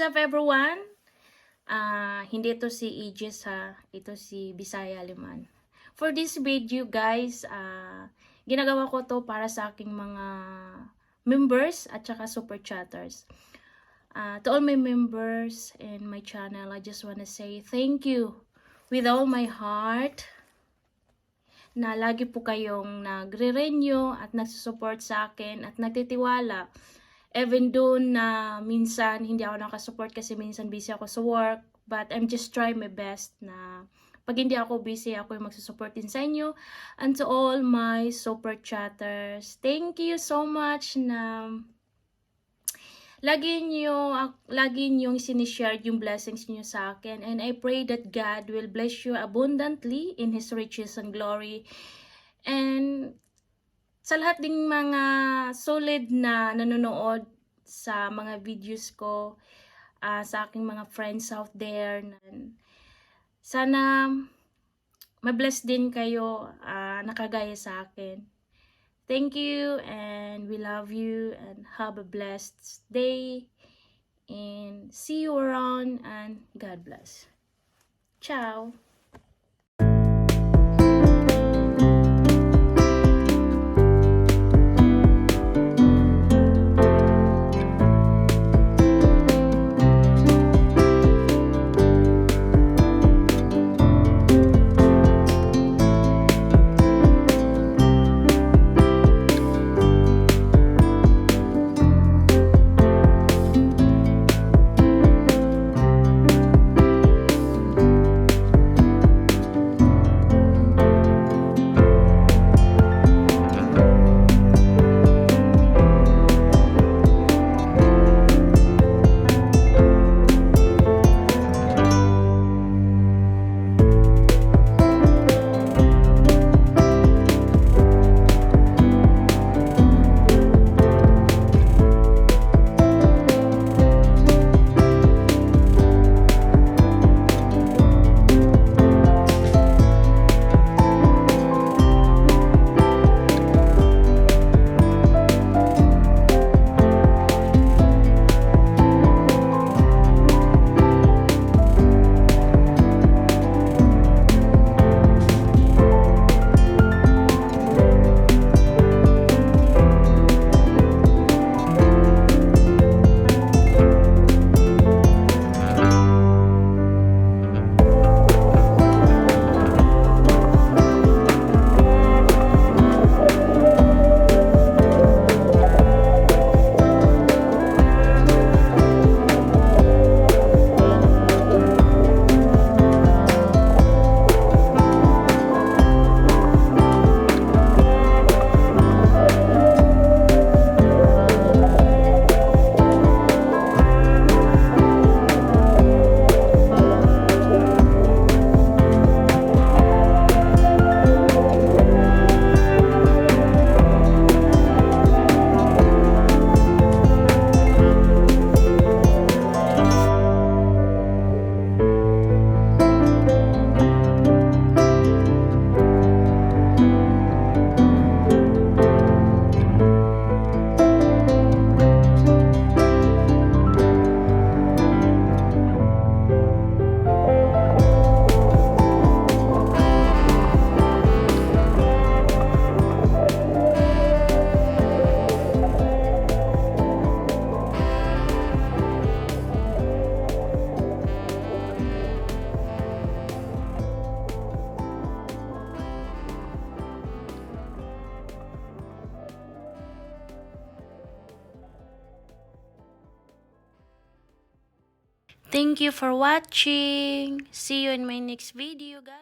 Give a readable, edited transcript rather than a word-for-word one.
What's up everyone? Hindi ito si Aegis ha, ito si Bisaya Liman. For this video guys, ginagawa ko to para sa aking mga members at saka super chatters. To all my members and my channel, I just wanna say thank you with all my heart na lagi po kayong nagre-renew at nagsusupport sa akin at nagtitiwala. Even though na minsan hindi ako nakasupport kasi minsan busy ako sa work, but I'm just trying my best na pag hindi ako busy, ako yung magsusupport din sa inyo. And to all my super chatters, thank you so much na lagi niyong sinishare yung blessings niyo sa akin. And I pray that God will bless you abundantly in His riches and glory. And sa lahat ding mga solid na nanonood sa mga videos ko, sa aking mga friends out there, sana ma-bless din kayo nakagaya sa akin. Thank you and we love you and have a blessed day and see you around and God bless. Ciao! Thank you for watching. See you in my next video, guys.